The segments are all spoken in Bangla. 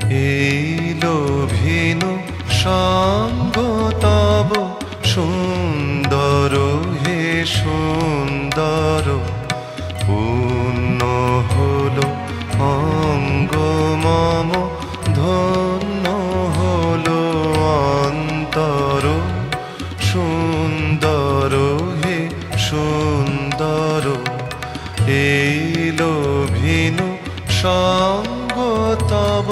এইলো ভিনু সঙ্গ তব সুন্দর হে সুন্দর, পূর্ণ হলো অঙ্গ মম, ধন্য হলো অন্তর, সুন্দর হে সুন্দর। এইলো ভিনু সঙ্গ তব।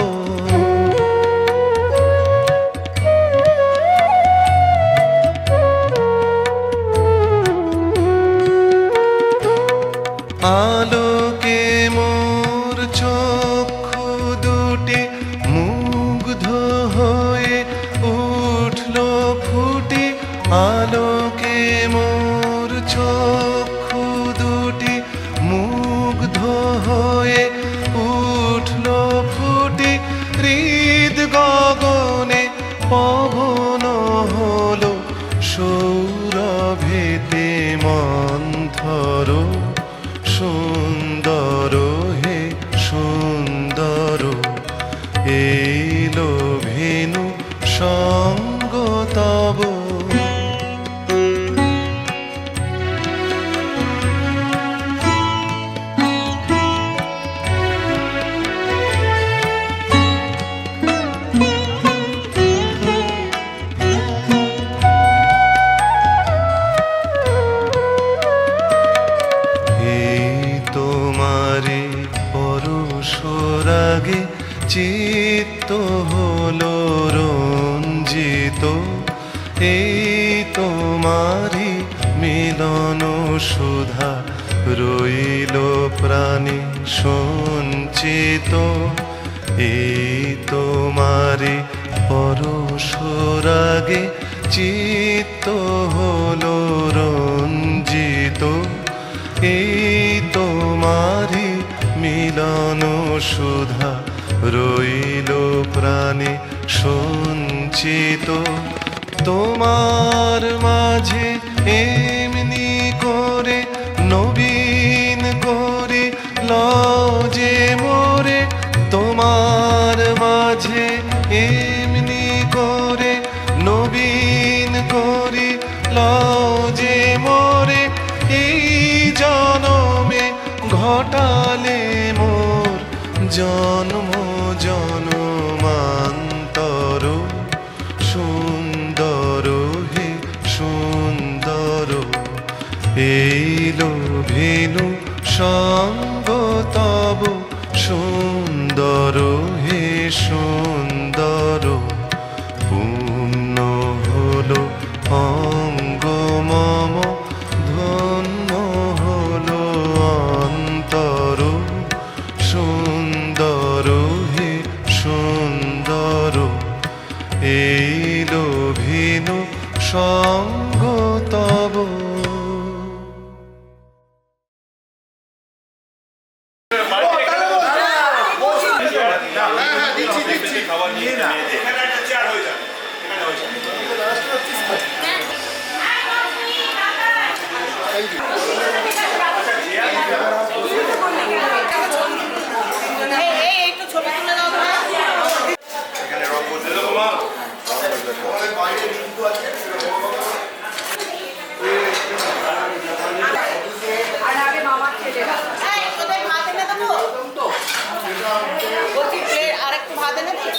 আলোকে মোর চক্ষু দুটি মুগ্ধ হয়ে উঠল ফুটি, আলোকে মোর চক্ষু দুটি মুগ্ধ হয়ে উঠল ফুটি, হৃদ গগনে পবন হলো সৌরভেতে মন্থর, সুন্দর হে সুন্দর। এইলো ভিনু সঙ্গ তব। পরশরাগে চিত্ত হলো রঞ্জিত, এই তোমারি মিলন সুধা রইল প্রাণে সঞ্চিত, এই তোমারি পরশরাগে চিত্ত হলো রঞ্জিত, এই তোমারি মিলন সুধা রইল প্রাণে সঞ্চিত। তোমার মাঝে এমনি করে নবীন করে লজে মোরে, তোমার মাঝে এমনি করে নবীন করে লজে মোরে, এই জনমে ঘটালে মোর জন্ম জন্মান্তর, সুন্দর হে সুন্দর। এইলো ভিনু সঙ্গ তব, সুন্দর হে সুন্দর, পূর্ণ হলো অঙ্গ মম, ধন্য হলো অন্তর, সুন্দর হে সুন্দর। এইলো ভিনু সঙ্গ তব। আরেকটু ভাত এনে দিই।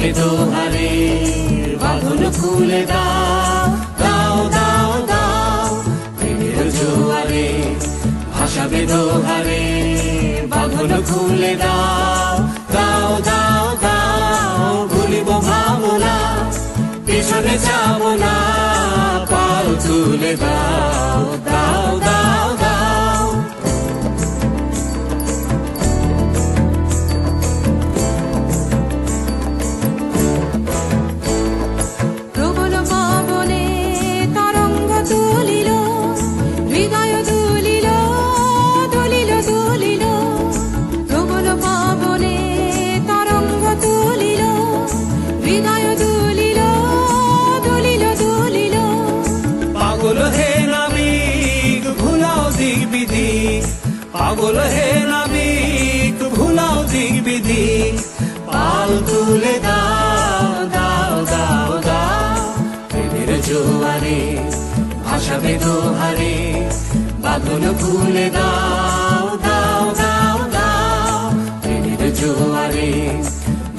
ভাসাবে দোহারে বাঁধন খুলে দাও দাও দাও দাও প্রেমের জোয়ারে ভাসাবে দোহারে বাঁধন খুলে দাও দাও দাও দাও ভুলিব ভাবনা পিছনে যাব না পাল তুলে দাও দাও দাও দাও প্রবল পবনে তরঙ্গ তুলিল হৃদয় দুলিল দুলিল দুলিল প্রবল পবনে তরঙ্গ তুলিল হৃদয় দুলিল দুলিল দুলিল পাগল হে নাবিক ভুলাও দিক বিধি পাগল হে নাবিক ভুলাও দিক বিধি পাল তুলে দাও দাও দাও দাও প্রেমের জোয়ারে ভাসাবে দোহারে বাঁধন খুলে দাও দাও দাও দাও প্রেমের জোয়ারে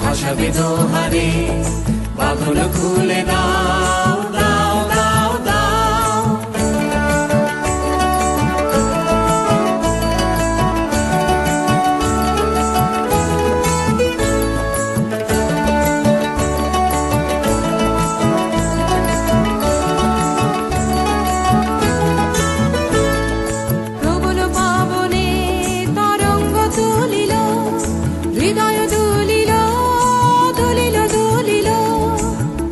ভাসাবে দোহারে বাঁধন খুলে দাও দাও দাও দাও প্রবল পবনে তরঙ্গ তুলিল হৃদয় দুলিল দুলিল দুলিল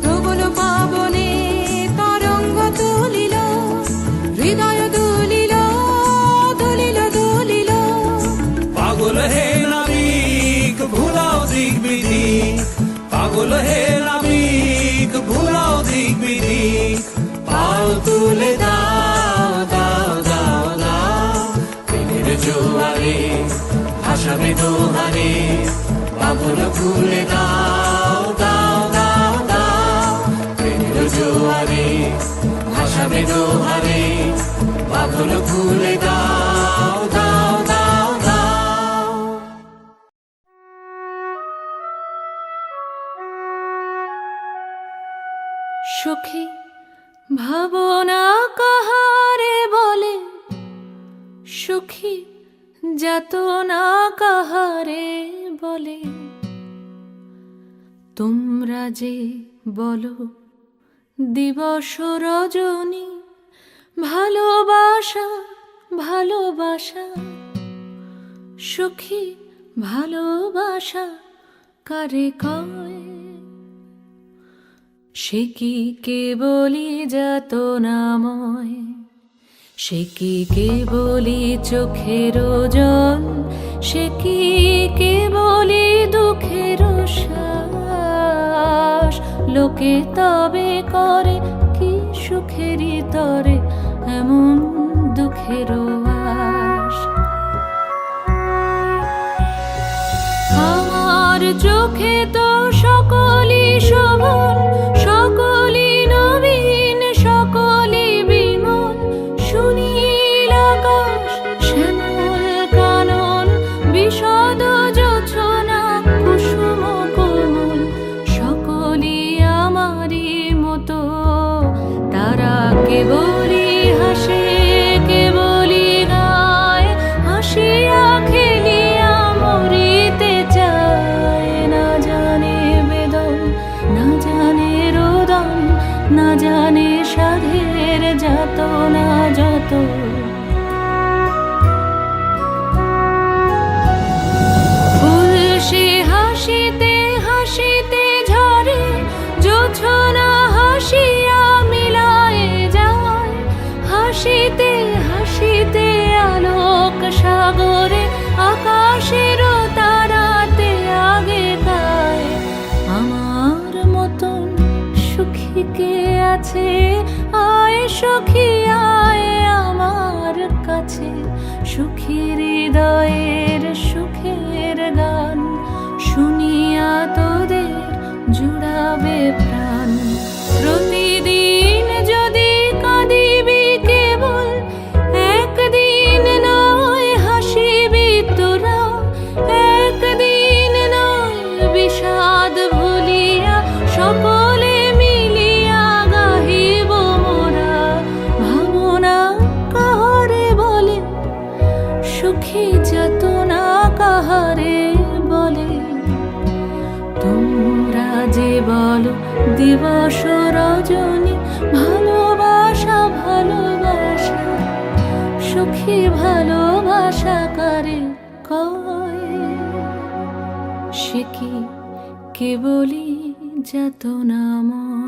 প্রবল পবনে তরঙ্গ তুলিল হৃদয় দুলিল দুলিল দুলিল পাগল হে নাবিক ভুলাও দিক বিধি পাগল হে নাবিক ভুলাও দিক বিধি পাল তুলে দাও দাও দাও দাও প্রেমের জোয়ারে ভাসাবে দোহারে বাঁধন খুলে দাও দাও দাও দাও প্রেমের জোয়ারে ভাসাবে দোহারে বাঁধন খুলে দাও দাও দাও দাও সুখী ভাবনা কাহারে বলে সুখী যাতনা কাহারে বলে তোমরা যে বলো দিবস রজনী ভালোবাসা ভালোবাসা সুখী ভালোবাসা কারে কয় সে কি কেবলি যাতনাময় সে কি কেবলি চোখের জন সে কি কেবলি দুঃখের শ্বাস লোকে তবে করে কি সুখেরই তরে এমন দুঃখের আশ আমার চোখে তো সকলই শোভন সকলই নবীন সকলই বিমল সুনীল আকাশ শ্যামল কানন বিশদ জোছনা কুসুম কোমল সকলই আমারই মতো তারা কেবলই হাসে কেবলই গায় হাসিয়া খেলিয়া মরিতে চায় না জানে বেদন না জানে রোদন না জানে সাধের যাতনা যত ফুল সে হাসিতে হাসিতে ঝরে জোছনা হাসিয়া মিলায়ে যায় হাসিতে হাসিতে আলোক সাগরে আকাশের তারাতে আগে গায় আমার মতন সুখী কে আছে আয় সখী আয় আমার কাছে সুখী হৃদয়ের সুখের গান শুনিয়া তোদের জুড়াবে প্রাণ প্রতিদিন যদি কাঁদিবি কেবল একদিন নয় হাসিবি তোরা একদিন নয় বিষাদ ভুলিয়া দিবস রজনী ভালোবাসা ভালোবাসা সুখী ভালোবাসা কারে কয় সে কি কেবলই যাতনাময়।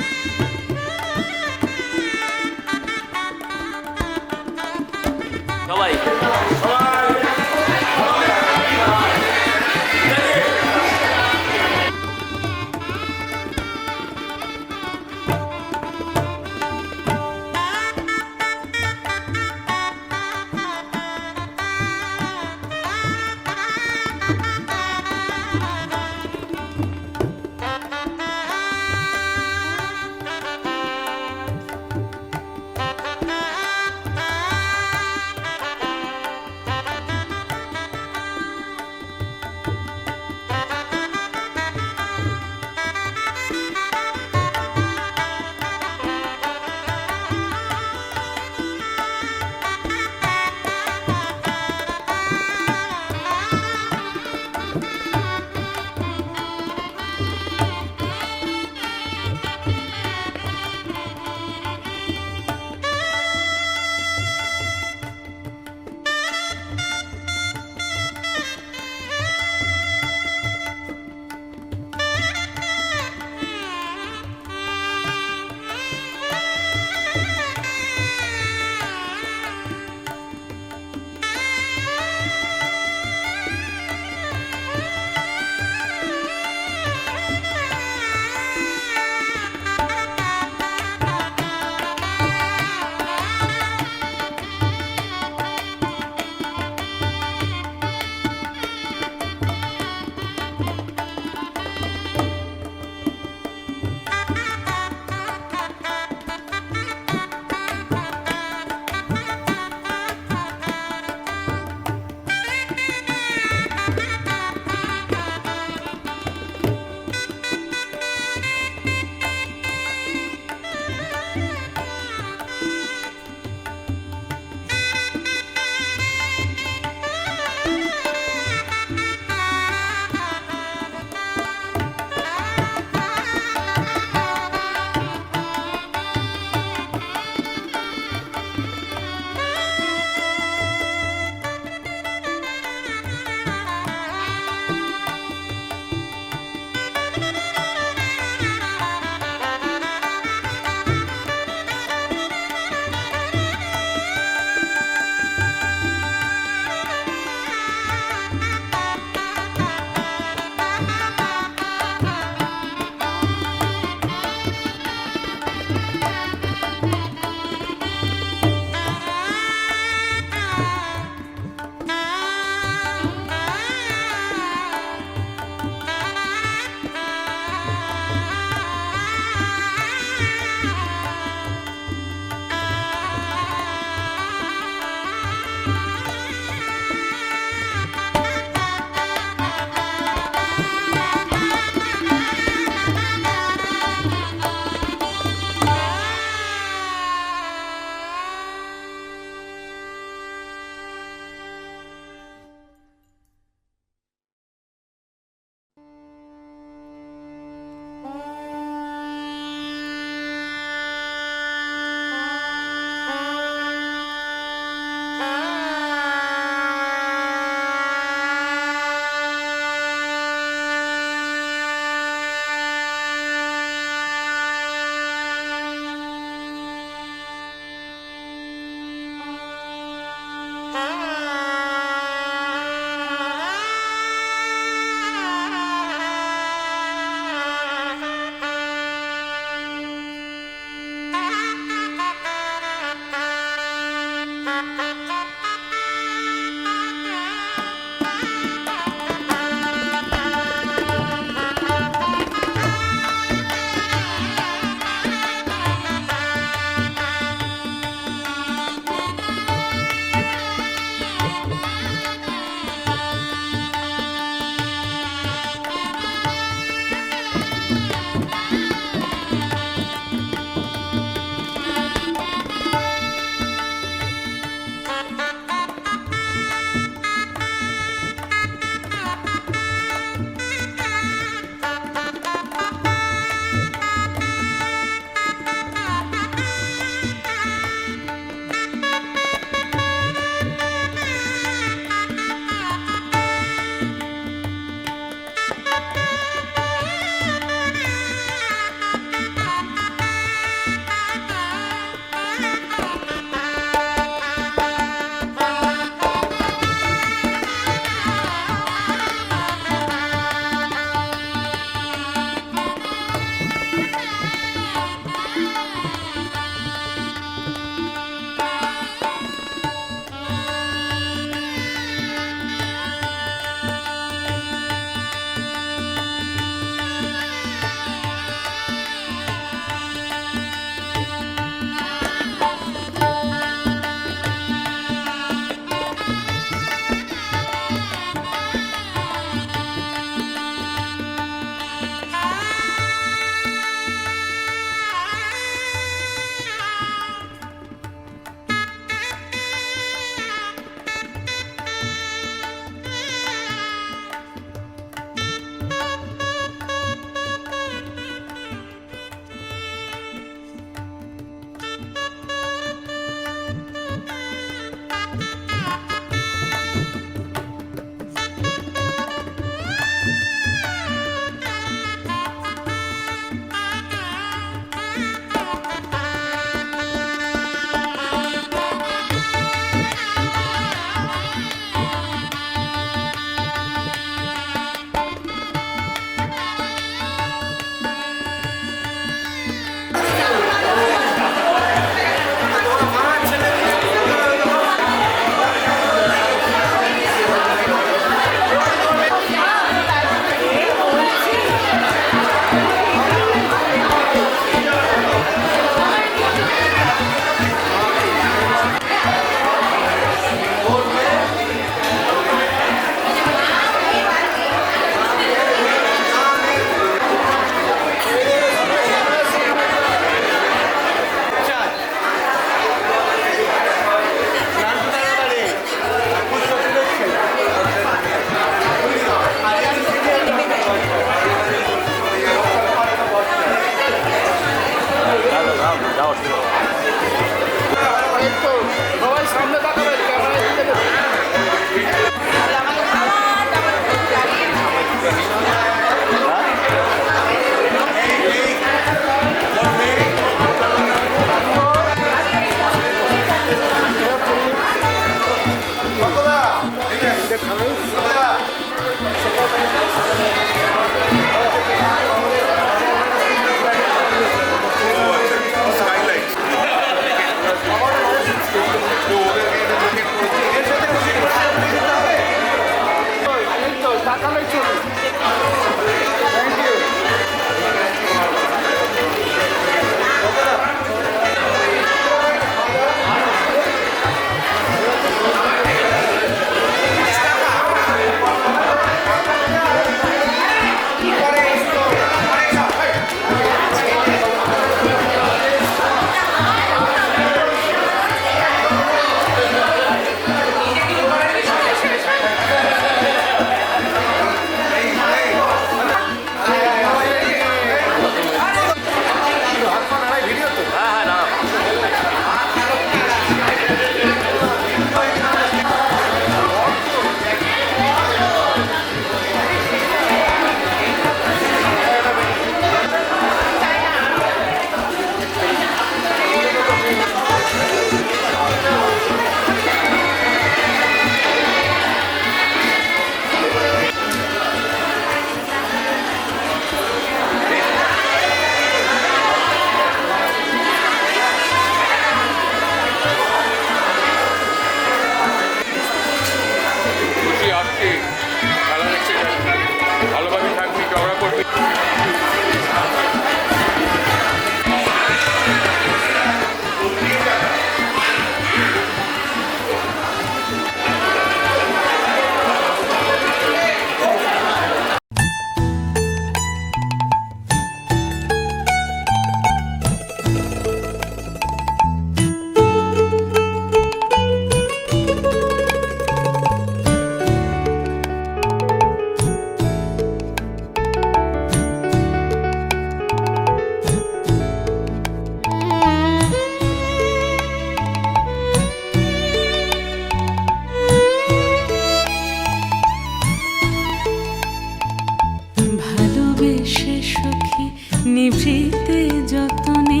যতনে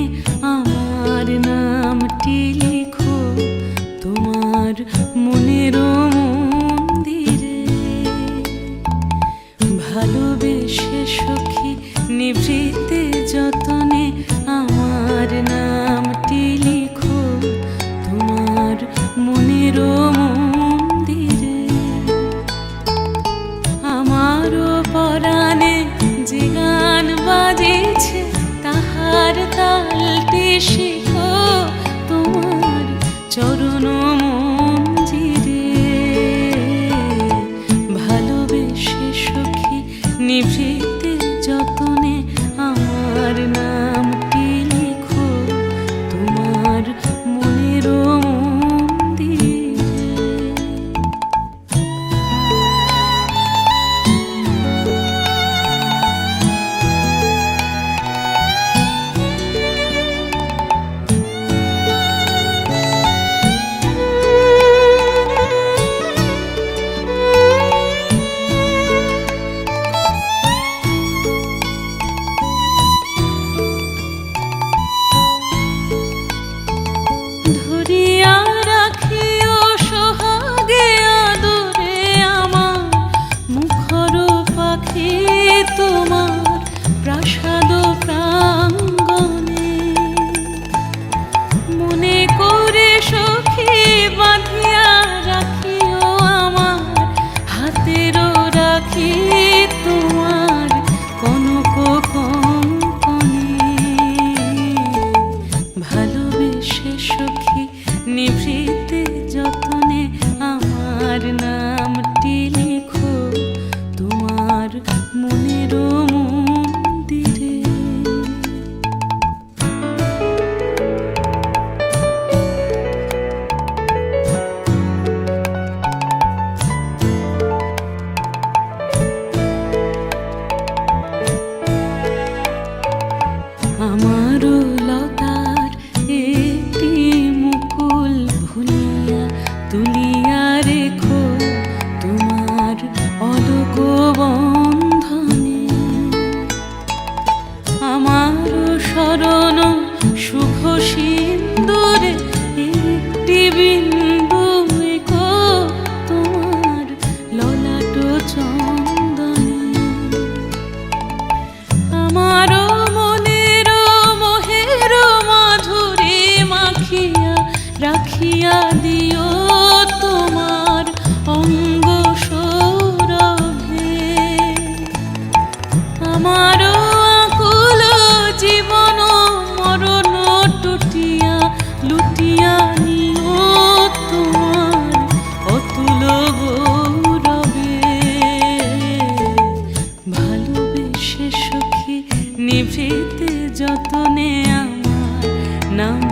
আমার নামটি লিখো তোমার মনের মন্দিরে। ভালোবেসে সখী নিভৃতে যতনে আমার নামটি লিখো তোমার মনের মন্দিরে। আমারও পরাণে যে গান বাজেছে তাহার তালটি শিখো তোমার চরণ মঞ্জিরে। ভালোবেসে সখী নিভৃতে যতনে আমার নামটি লিখো তোমার মনের মন্দিরে। ধরিয়া রাখিও সোহাগে আদরে আমার মুখর পাখি তোমার প্রাসাদ প্রাঙ্গণে। মনে করে সখী বাঁধিয়া রাখিও আমার হাতেরও রাখি তোমার কনক কঙ্কণে। ভালোবেসে সখী নিভৃতে যতনে আমার নামটি লিখো তোমার মনের মন্দিরে। আমারও লতার একটি মুকুল ভুলিয়া তুলিয়া রেখো তোমার অলোক বন্ধনে। আমারও শরণ শুভ সিন্দুরে একটি বিন্দু এঁকো তোমার ললাট চন্দনে। আমারও মনের মোহের মাধুরী মাখিয়া রাখিয়া দিও তোমার অঙ্গ সৌরভে। আমারও আকুল জীবন মরণ টুটিয়া লুটিয়া নিও তোমার অতুল গৌরবে। ভালোবেসে সখী নিভৃতে যতনে আমার নাম